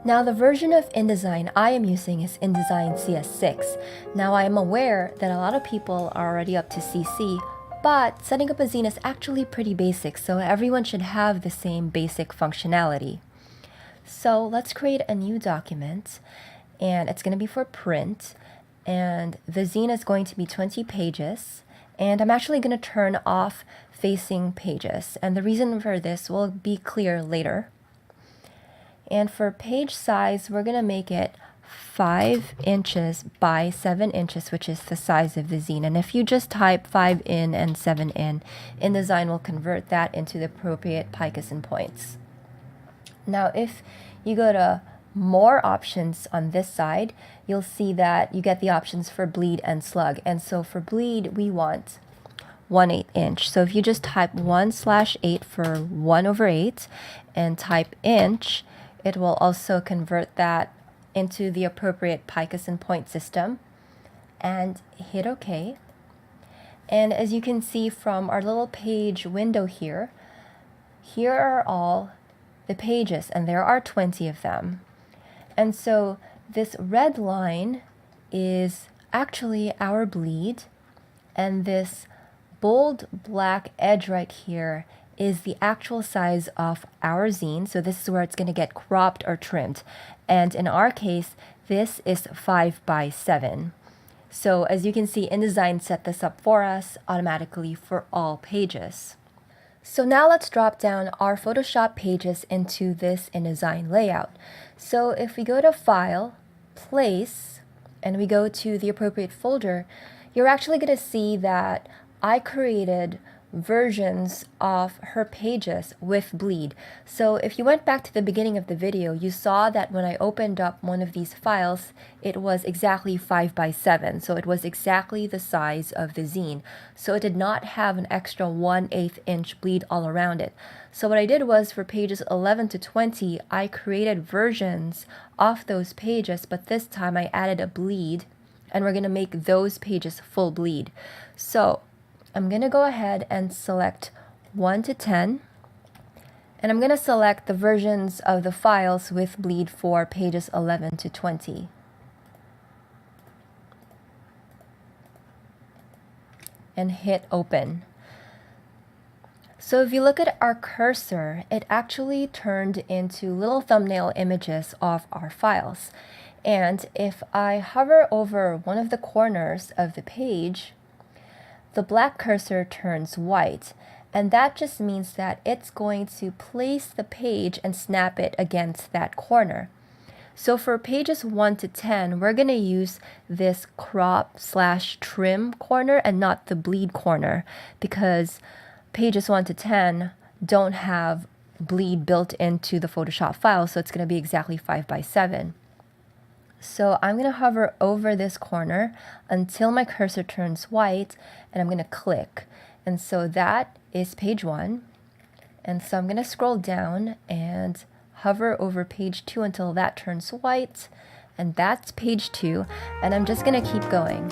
Now the version of InDesign I am using is InDesign CS6. Now I am aware that a lot of people are already up to CC, but setting up a zine is actually pretty basic, so everyone should have the same basic functionality. So let's create a new document, and it's going to be for print, and the zine is going to be 20 pages, and I'm actually going to turn off facing pages, and the reason for this will be clear later. And for page size, we're going to make it 5 inches by 7 inches, which is the size of the zine. And if you just type 5 in and 7 in, InDesign will convert that into the appropriate picas and points. Now, if you go to more options on this side, you'll see that you get the options for bleed and slug. And so for bleed, we want 1/8 inch. So if you just type 1/8 for 1/8 and type inch, it will also convert that into the appropriate picas and point system and hit OK. And as you can see from our little page window here, here are all the pages, and there are 20 of them. And so this red line is actually our bleed, and this bold black edge right here is the actual size of our zine. So this is where it's going to get cropped or trimmed. And in our case, this is 5 by 7. So as you can see, InDesign set this up for us automatically for all pages. So now let's drop down our Photoshop pages into this InDesign layout. So if we go to File, Place, and we go to the appropriate folder, you're actually going to see that I created versions of her pages with bleed. So if you went back to the beginning of the video, you saw that when I opened up one of these files, it was exactly 5 by 7. So it was exactly the size of the zine. So it did not have an extra 1/8 inch bleed all around it. So what I did was for pages 11 to 20, I created versions of those pages, but this time I added a bleed, and we're going to make those pages full bleed. So I'm going to go ahead and select 1 to 10, and I'm going to select the versions of the files with bleed for pages 11 to 20. And hit open. So if you look at our cursor, it actually turned into little thumbnail images of our files. And if I hover over one of the corners of the page, the black cursor turns white, and that just means that it's going to place the page and snap it against that corner. So for pages 1 to 10, we're going to use this crop/trim corner and not the bleed corner, because pages 1 to 10 don't have bleed built into the Photoshop file, so it's going to be exactly 5 by 7. So I'm going to hover over this corner until my cursor turns white, and I'm going to click. And so that is page 1. And so I'm going to scroll down and hover over page 2 until that turns white. And that's page 2. And I'm just going to keep going.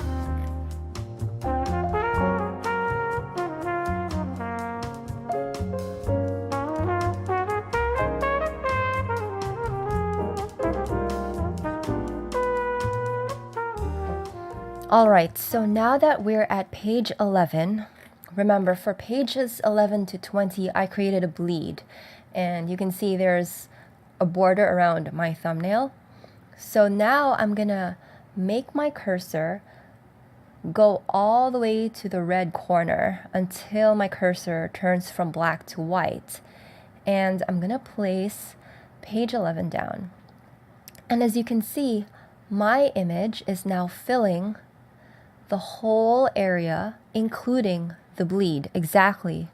Alright, so now that we're at page 11, remember for pages 11 to 20, I created a bleed. And you can see there's a border around my thumbnail. So now I'm going to make my cursor go all the way to the red corner until my cursor turns from black to white. And I'm going to place page 11 down. And as you can see, my image is now filling the whole area, including the bleed, exactly.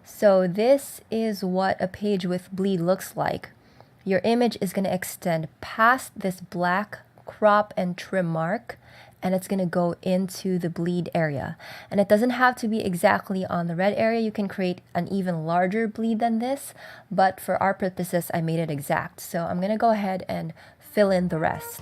So this is what a page with bleed looks like. Your image is going to extend past this black crop and trim mark, and it's going to go into the bleed area. And it doesn't have to be exactly on the red area. You can create an even larger bleed than this, but for our purposes, I made it exact. So I'm going to go ahead and fill in the rest.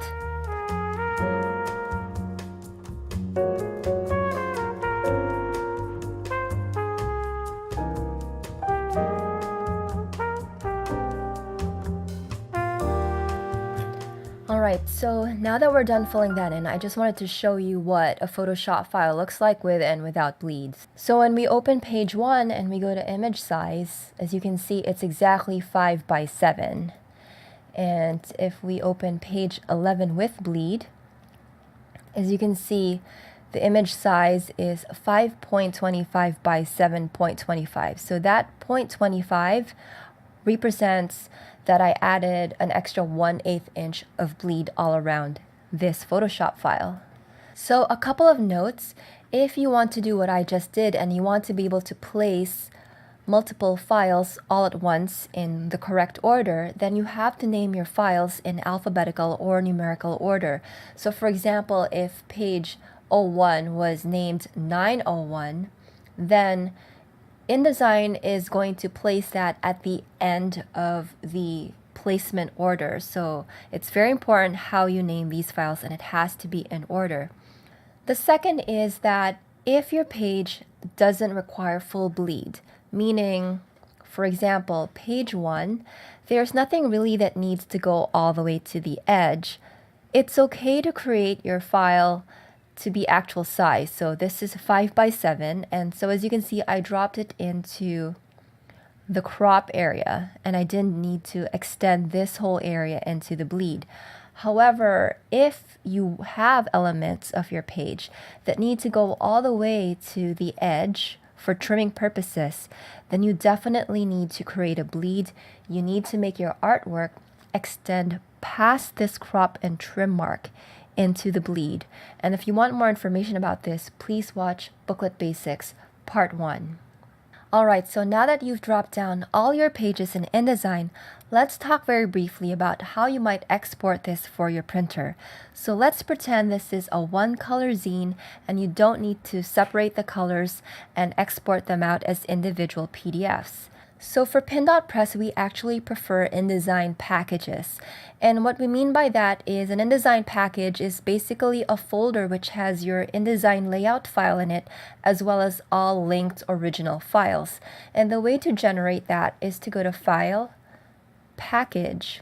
Alright, so now that we're done filling that in, I just wanted to show you what a Photoshop file looks like with and without bleeds. So when we open page 1 and we go to image size, as you can see, it's exactly 5 by 7. And if we open page 11 with bleed, as you can see, the image size is 5.25 by 7.25. So that 0.25 represents that I added an extra 1/8 inch of bleed all around this Photoshop file. So a couple of notes: if you want to do what I just did and you want to be able to place multiple files all at once in the correct order, then you have to name your files in alphabetical or numerical order. So for example, if page 01 was named 901, then InDesign is going to place that at the end of the placement order. So it's very important how you name these files, and it has to be in order. The second is that if your page doesn't require full bleed, meaning, for example, page 1, there's nothing really that needs to go all the way to the edge, it's okay to create your file to be actual size. So this is 5 by 7, and so as you can see, I dropped it into the crop area, and I didn't need to extend this whole area into the bleed. However, if you have elements of your page that need to go all the way to the edge for trimming purposes, then you definitely need to create a bleed. You need to make your artwork extend past this crop and trim mark into the bleed. And if you want more information about this, please watch Booklet Basics Part 1. Alright, so now that you've dropped down all your pages in InDesign, let's talk very briefly about how you might export this for your printer. So let's pretend this is a one-color zine and you don't need to separate the colors and export them out as individual PDFs. So for Pindot Press, we actually prefer InDesign packages. And what we mean by that is an InDesign package is basically a folder which has your InDesign layout file in it, as well as all linked original files. And the way to generate that is to go to File, Package,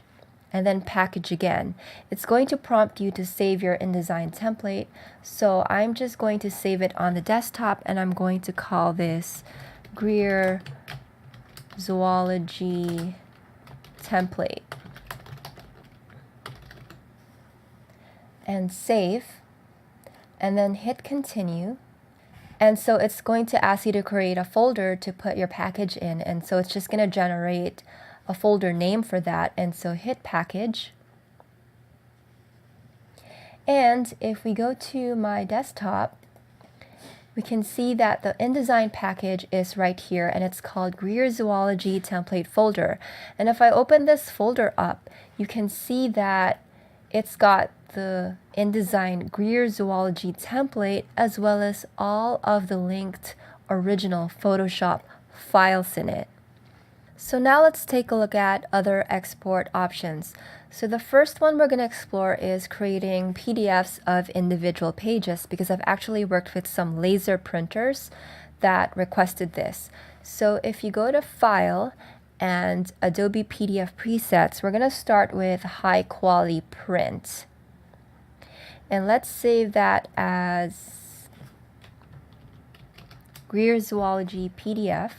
and then Package again. It's going to prompt you to save your InDesign template. So I'm just going to save it on the desktop, and I'm going to call this Greer Zoology template, and save, and then hit continue. And so it's going to ask you to create a folder to put your package in, and so it's just going to generate a folder name for that, and so hit package. And if we go to my desktop, we can see that the InDesign package is right here, and it's called Greer Zoology Template Folder. And if I open this folder up, you can see that it's got the InDesign Greer Zoology template, as well as all of the linked original Photoshop files in it. So now let's take a look at other export options. So the first one we're going to explore is creating PDFs of individual pages, because I've actually worked with some laser printers that requested this. So if you go to File and Adobe PDF Presets, we're going to start with High Quality Print. And let's save that as Greer Zoology PDF.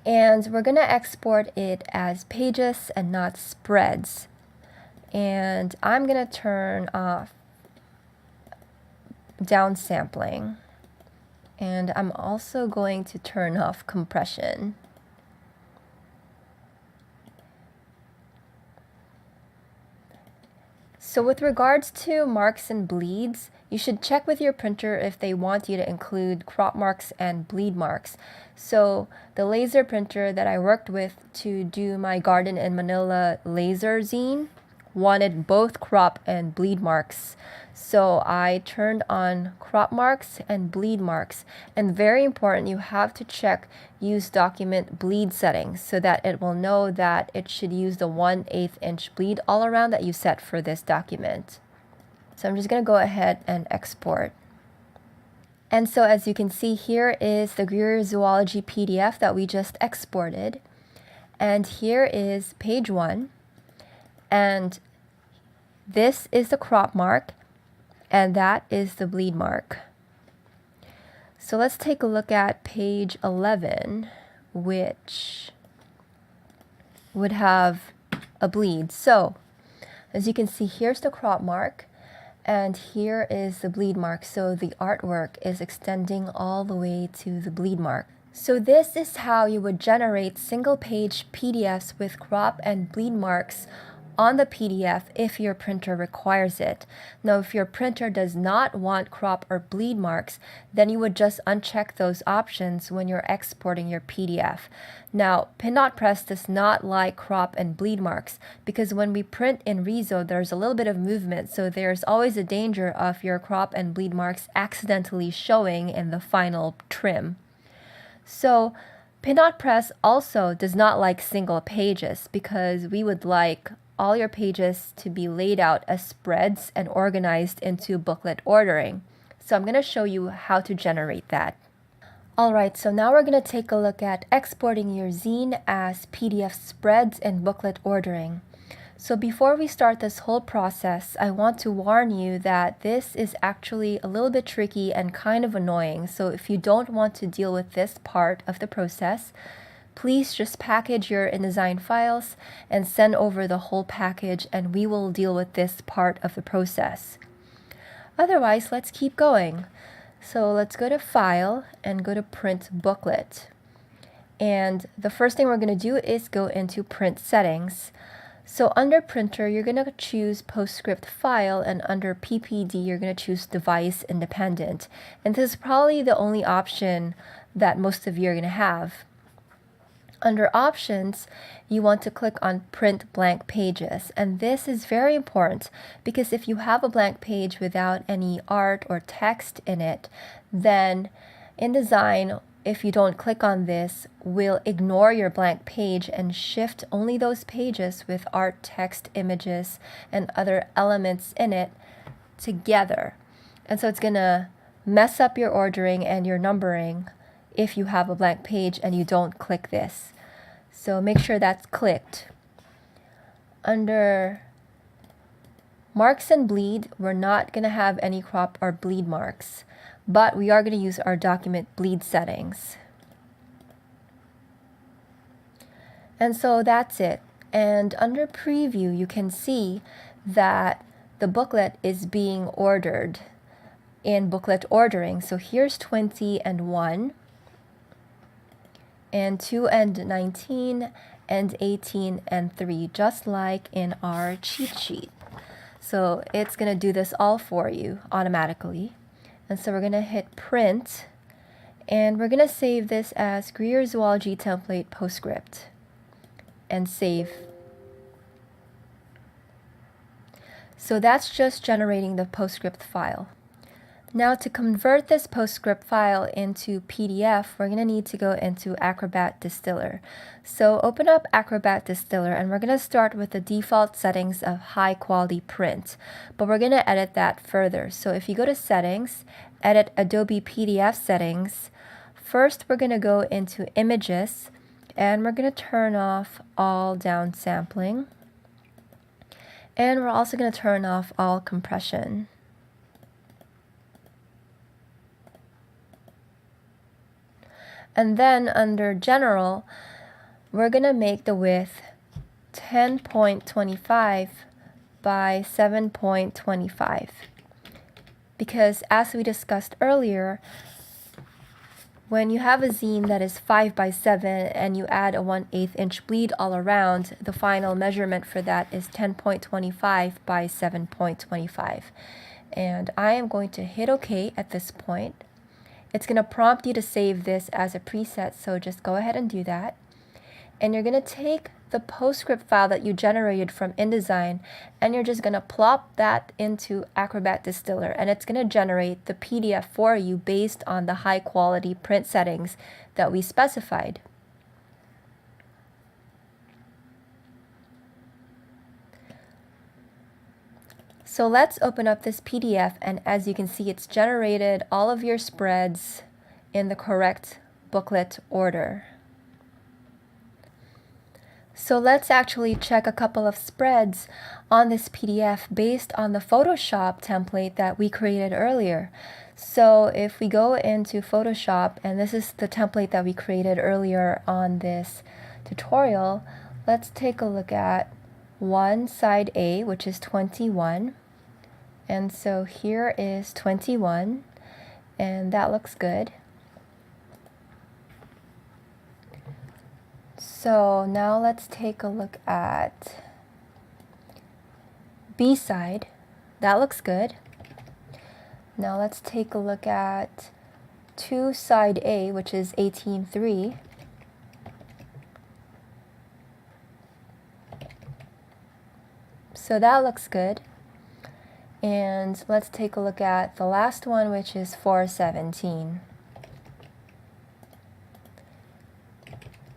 And we're going to export it as pages and not spreads. And I'm going to turn off downsampling. And I'm also going to turn off compression. So with regards to marks and bleeds, you should check with your printer if they want you to include crop marks and bleed marks. So the laser printer that I worked with to do my Garden in Manila laser zine wanted both crop and bleed marks. So I turned on crop marks and bleed marks. And very important, you have to check use document bleed settings so that it will know that it should use the 1/8 inch bleed all around that you set for this document. So I'm just going to go ahead and export. And so as you can see, here is the Greer Zoology PDF that we just exported. And here is page 1. And this is the crop mark, and that is the bleed mark. So let's take a look at page 11, which would have a bleed. So as you can see, here's the crop mark, and here is the bleed mark. So the artwork is extending all the way to the bleed mark. So this is how you would generate single-page PDFs with crop and bleed marks on the PDF if your printer requires it. Now, if your printer does not want crop or bleed marks, then you would just uncheck those options when you're exporting your PDF. Now, Pindot Press does not like crop and bleed marks because when we print in Riso, there's a little bit of movement, so there's always a danger of your crop and bleed marks accidentally showing in the final trim. So Pindot Press also does not like single pages because we would like all your pages to be laid out as spreads and organized into booklet ordering. So I'm going to show you how to generate that. Alright, so now we're going to take a look at exporting your zine as PDF spreads and booklet ordering. So before we start this whole process, I want to warn you that this is actually a little bit tricky and kind of annoying. So if you don't want to deal with this part of the process, please just package your InDesign files and send over the whole package, and we will deal with this part of the process. Otherwise, let's keep going. So let's go to File and go to Print Booklet. And the first thing we're going to do is go into Print Settings. So under Printer, you're going to choose PostScript File, and under PPD, you're going to choose Device Independent. And this is probably the only option that most of you are going to have. Under Options, you want to click on Print Blank Pages. And this is very important because if you have a blank page without any art or text in it, then InDesign, if you don't click on this, will ignore your blank page and shift only those pages with art, text, images, and other elements in it together. And so it's going to mess up your ordering and your numbering if you have a blank page and you don't click this. So make sure that's clicked. Under Marks and Bleed, we're not going to have any crop or bleed marks, but we are going to use our document bleed settings. And so that's it. And under Preview, you can see that the booklet is being ordered in booklet ordering. So here's 20 and 1, and 2 and 19, and 18 and 3, just like in our cheat sheet. So it's going to do this all for you automatically. And so we're going to hit Print, and we're going to save this as Greer Zoology Template PostScript, and save. So that's just generating the PostScript file. Now to convert this PostScript file into PDF, we're going to need to go into Acrobat Distiller. So open up Acrobat Distiller, and we're going to start with the default settings of high quality print, but we're going to edit that further. So if you go to Settings, edit Adobe PDF Settings, first we're going to go into Images, and we're going to turn off all downsampling, and we're also going to turn off all compression. And then under General, we're going to make the width 10.25 by 7.25. Because as we discussed earlier, when you have a zine that is 5 by 7 and you add a 1/8 inch bleed all around, the final measurement for that is 10.25 by 7.25. And I am going to hit OK at this point. It's going to prompt you to save this as a preset, so just go ahead and do that. And you're going to take the PostScript file that you generated from InDesign, and you're just going to plop that into Acrobat Distiller, and it's going to generate the PDF for you based on the high quality print settings that we specified. So let's open up this PDF, and as you can see, it's generated all of your spreads in the correct booklet order. So let's actually check a couple of spreads on this PDF based on the Photoshop template that we created earlier. So if we go into Photoshop, and this is the template that we created earlier on this tutorial, let's take a look at one side A, which is 21. And so here is 21, and that looks good. So now let's take a look at B side. That looks good. Now let's take a look at 2 side A, which is 18.3. So that looks good. And let's take a look at the last one, which is 4.17.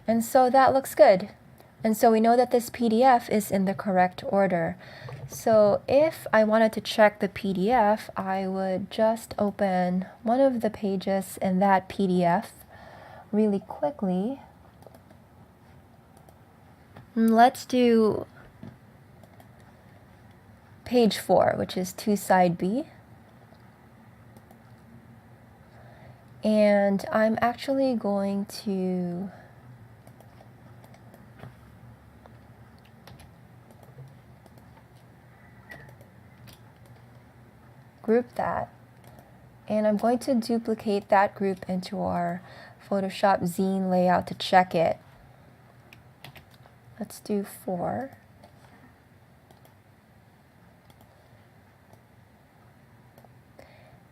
And so that looks good. And so we know that this PDF is in the correct order. So if I wanted to check the PDF, I would just open one of the pages in that PDF really quickly. And let's do page 4, which is 2 side B. And I'm actually going to group that, and I'm going to duplicate that group into our Photoshop Zine layout to check it. Let's do 4.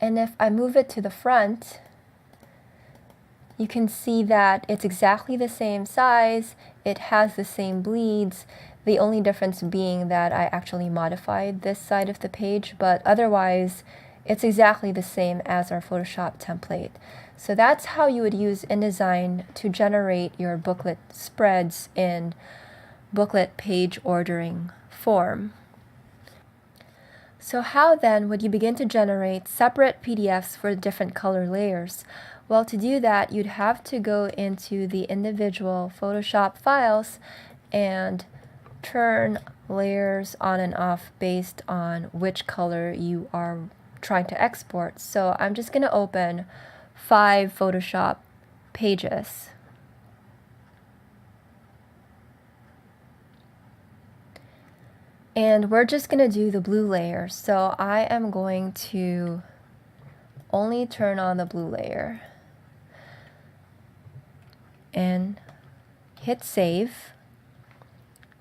And if I move it to the front, you can see that it's exactly the same size, it has the same bleeds, the only difference being that I actually modified this side of the page, but otherwise it's exactly the same as our Photoshop template. So that's how you would use InDesign to generate your booklet spreads in booklet page ordering form. So how then would you begin to generate separate PDFs for different color layers? Well, to do that, you'd have to go into the individual Photoshop files and turn layers on and off based on which color you are trying to export. So I'm just going to open 5 Photoshop pages. And we're just going to do the blue layer. So I am going to only turn on the blue layer and hit save.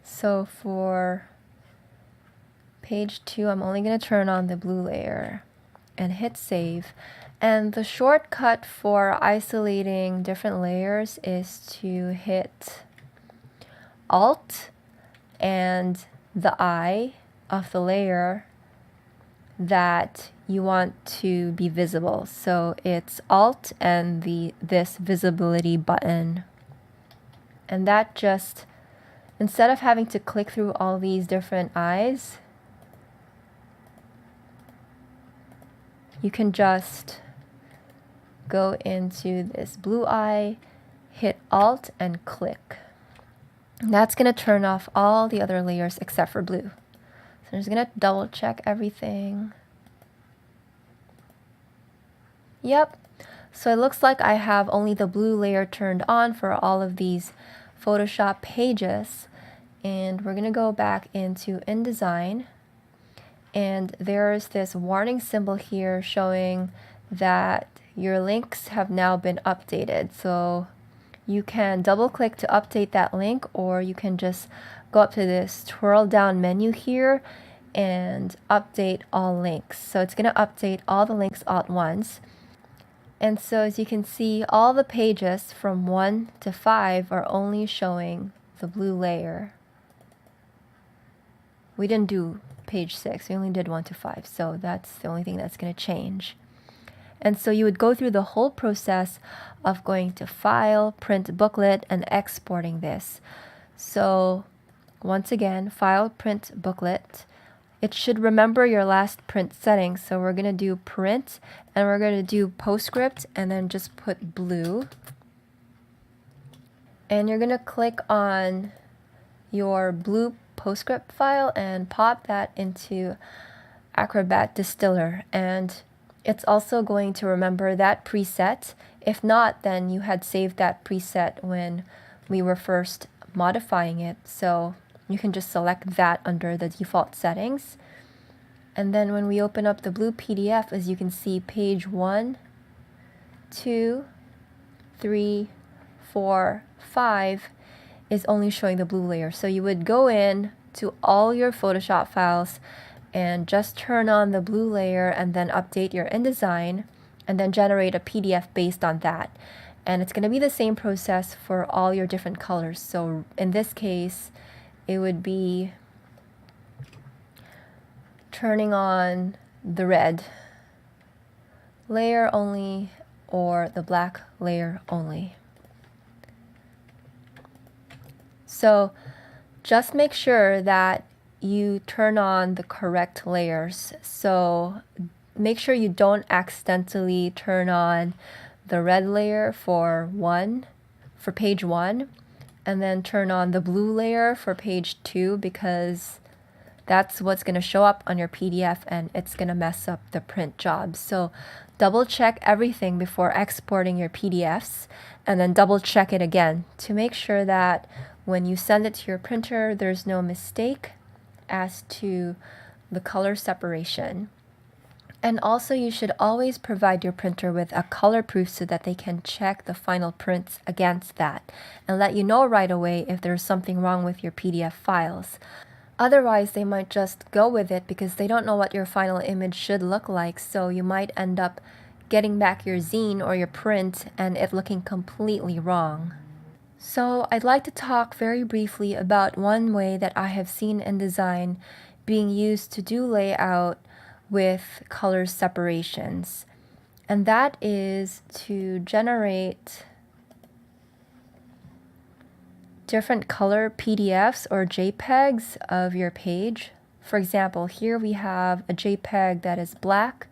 So for page 2, I'm only going to turn on the blue layer and hit save. And the shortcut for isolating different layers is to hit Alt and the eye of the layer that you want to be visible. So it's Alt and this visibility button. And that just, instead of having to click through all these different eyes, you can just go into this blue eye, hit Alt and click. And that's going to turn off all the other layers except for blue. So I'm just going to double check everything. Yep. So it looks like I have only the blue layer turned on for all of these Photoshop pages. And we're going to go back into InDesign. And there's this warning symbol here showing that your links have now been updated. So you can double click to update that link, or you can just go up to this twirl down menu here and update all links. So it's going to update all the links all at once. And so as you can see, all the pages from 1 to 5 are only showing the blue layer. We didn't do page 6, we only did 1 to 5, so that's the only thing that's going to change. And so you would go through the whole process of going to File, Print Booklet, and exporting this. So once again, File, Print Booklet. It should remember your last print settings. So we're going to do Print, and we're going to do Postscript, and then just put blue. And you're going to click on your blue PostScript file and pop that into Acrobat Distiller, and it's also going to remember that preset. If not, then you had saved that preset when we were first modifying it, so you can just select that under the default settings. And then when we open up the blue PDF, as you can see, page 1, 2, 3, 4, 5 is only showing the blue layer. So you would go in to all your Photoshop files and just turn on the blue layer and then update your InDesign and then generate a PDF based on that. And it's going to be the same process for all your different colors. So in this case, it would be turning on the red layer only or the black layer only. So just make sure that you turn on the correct layers. So make sure you don't accidentally turn on the red layer for page 1, and then turn on the blue layer for page 2, because that's what's going to show up on your PDF and it's going to mess up the print job. So double check everything before exporting your PDFs, and then double check it again to make sure that when you send it to your printer, there's no mistake as to the color separation. And also, you should always provide your printer with a color proof so that they can check the final prints against that and let you know right away if there's something wrong with your PDF files. Otherwise, they might just go with it because they don't know what your final image should look like, so you might end up getting back your zine or your print and it looking completely wrong. So I'd like to talk very briefly about one way that I have seen InDesign being used to do layout with color separations, and that is to generate different color PDFs or JPEGs of your page. For example, here we have a JPEG that is black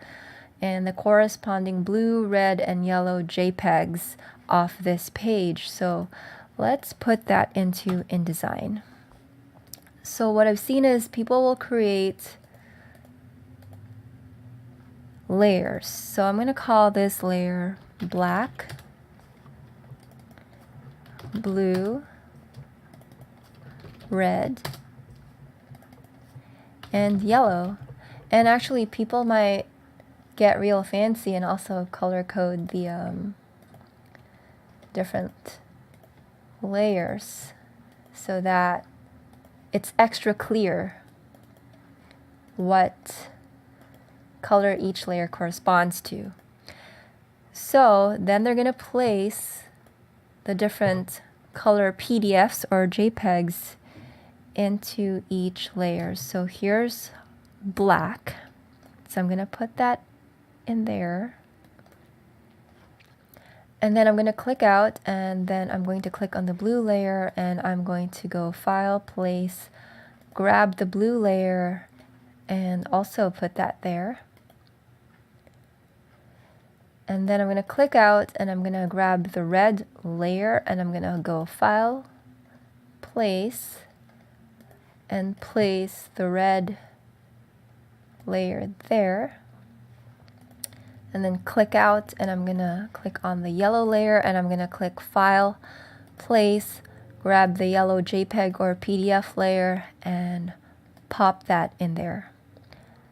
and the corresponding blue, red, and yellow JPEGs off this page. So let's put that into InDesign. So what I've seen is people will create layers. So I'm going to call this layer black, blue, red, and yellow. And actually people might get real fancy and also color code the different layers so that it's extra clear what color each layer corresponds to. So then they're going to place the different color PDFs or JPEGs into each layer. So here's black. So I'm going to put that in there. And then I'm going to click out, and then I'm going to click on the blue layer, and I'm going to go File, Place, grab the blue layer, and also put that there. And then I'm going to click out, and I'm going to grab the red layer, and I'm going to go File, Place, and place the red layer there. And then click out, and I'm going to click on the yellow layer, and I'm going to click File, Place, grab the yellow JPEG or PDF layer, and pop that in there.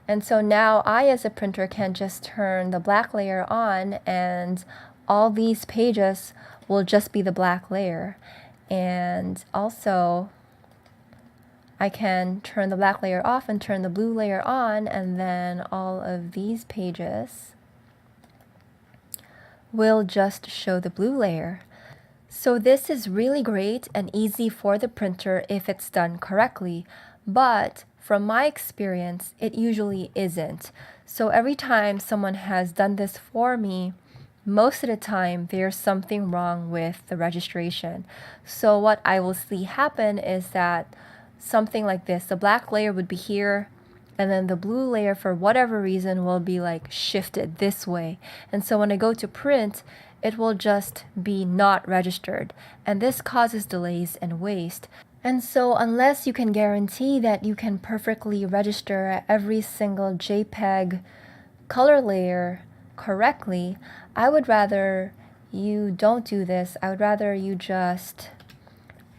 And so now I, as a printer, can just turn the black layer on, and all these pages will just be the black layer. And also, I can turn the black layer off and turn the blue layer on, and then all of these pages will just show the blue layer. So this is really great and easy for the printer if it's done correctly, but from my experience, it usually isn't. So every time someone has done this for me, most of the time there's something wrong with the registration. So what I will see happen is that something like this, the black layer would be here, and then the blue layer, for whatever reason, will be like shifted this way. And so when I go to print, it will just be not registered. And this causes delays and waste. And so unless you can guarantee that you can perfectly register every single JPEG color layer correctly, I would rather you don't do this. I would rather you just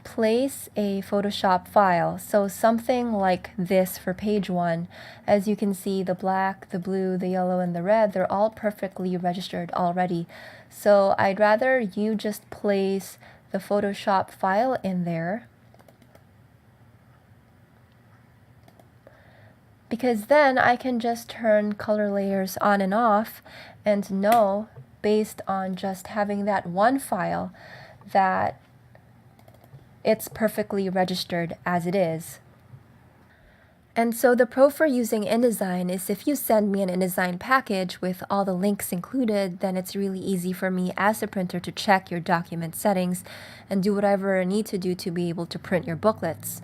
place a Photoshop file. So something like this for page 1. As you can see, the black, the blue, the yellow, and the red, they're all perfectly registered already. So I'd rather you just place the Photoshop file in there, because then I can just turn color layers on and off and know, based on just having that one file, that it's perfectly registered as it is. And so the pro for using InDesign is if you send me an InDesign package with all the links included, then it's really easy for me as a printer to check your document settings and do whatever I need to do to be able to print your booklets.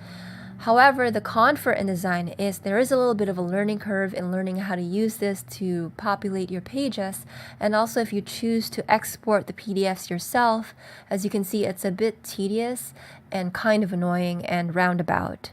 However, the con for InDesign is there is a little bit of a learning curve in learning how to use this to populate your pages, and also if you choose to export the PDFs yourself, as you can see, it's a bit tedious and kind of annoying and roundabout.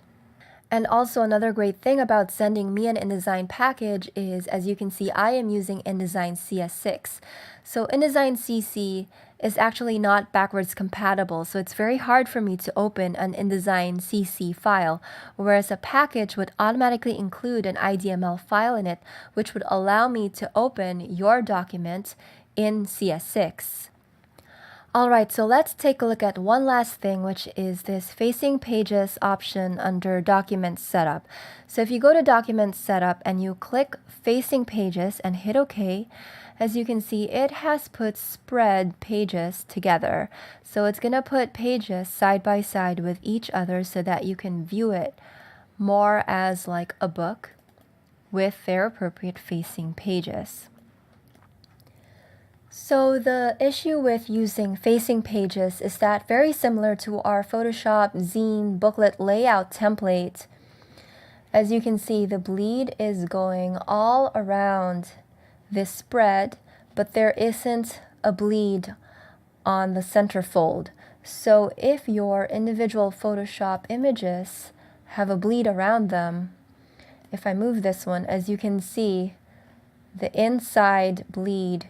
And also another great thing about sending me an InDesign package is, as you can see, I am using InDesign CS6. So InDesign CC is actually not backwards compatible, so it's very hard for me to open an InDesign CC file, whereas a package would automatically include an IDML file in it, which would allow me to open your document in CS6. Alright, so let's take a look at one last thing, which is this Facing Pages option under Document Setup. So if you go to Document Setup and you click Facing Pages and hit OK, as you can see, it has put spread pages together. So it's going to put pages side by side with each other so that you can view it more as like a book with their appropriate facing pages. So the issue with using facing pages is that, very similar to our Photoshop Zine booklet layout template, as you can see, the bleed is going all around this spread, but there isn't a bleed on the centerfold. So if your individual Photoshop images have a bleed around them, if I move this one, as you can see, the inside bleed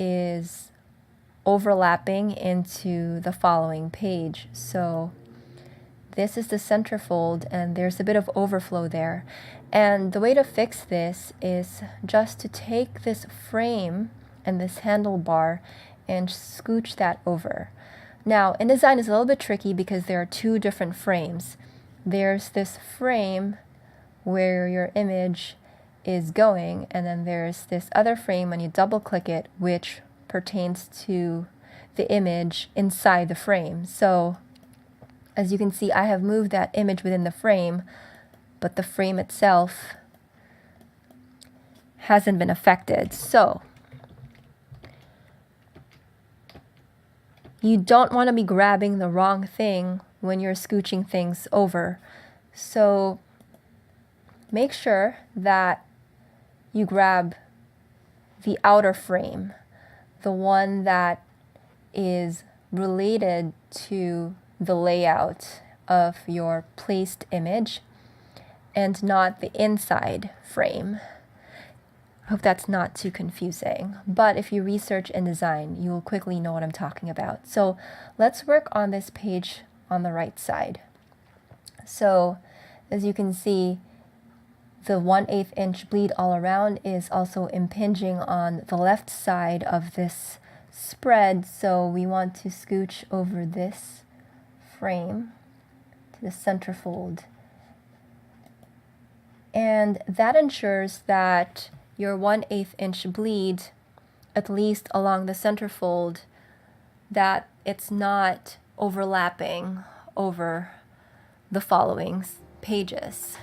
is overlapping into the following page. So this is the centerfold and there's a bit of overflow there. And the way to fix this is just to take this frame and this handlebar and scooch that over. Now, InDesign is a little bit tricky because there are two different frames. There's this frame where your image is going, and then there's this other frame when you double click it, which pertains to the image inside the frame. So as you can see, I have moved that image within the frame, but the frame itself hasn't been affected. So you don't want to be grabbing the wrong thing when you're scooching things over. So make sure that you grab the outer frame, the one that is related to the layout of your placed image, and not the inside frame. I hope that's not too confusing, but if you research InDesign, you will quickly know what I'm talking about. So let's work on this page on the right side. So as you can see, the 1/8 inch bleed all around is also impinging on the left side of this spread, so we want to scooch over this frame to the centerfold. And that ensures that your 1/8 inch bleed, at least along the centerfold, that it's not overlapping over the following pages.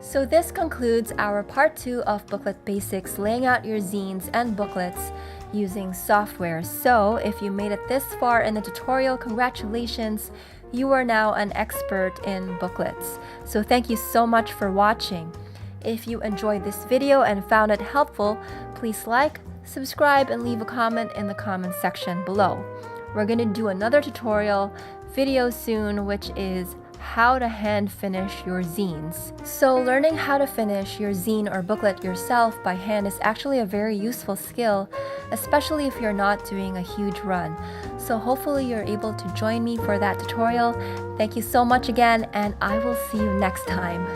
So this concludes our part 2 of Booklet Basics, laying out your zines and booklets using software. So if you made it this far in the tutorial, congratulations, you are now an expert in booklets. So thank you so much for watching. If you enjoyed this video and found it helpful, please like, subscribe, and leave a comment in the comment section below. We're going to do another tutorial video soon, which is how to hand finish your zines. So learning how to finish your zine or booklet yourself by hand is actually a very useful skill, especially if you're not doing a huge run. So hopefully you're able to join me for that tutorial. Thank you so much again, and I will see you next time.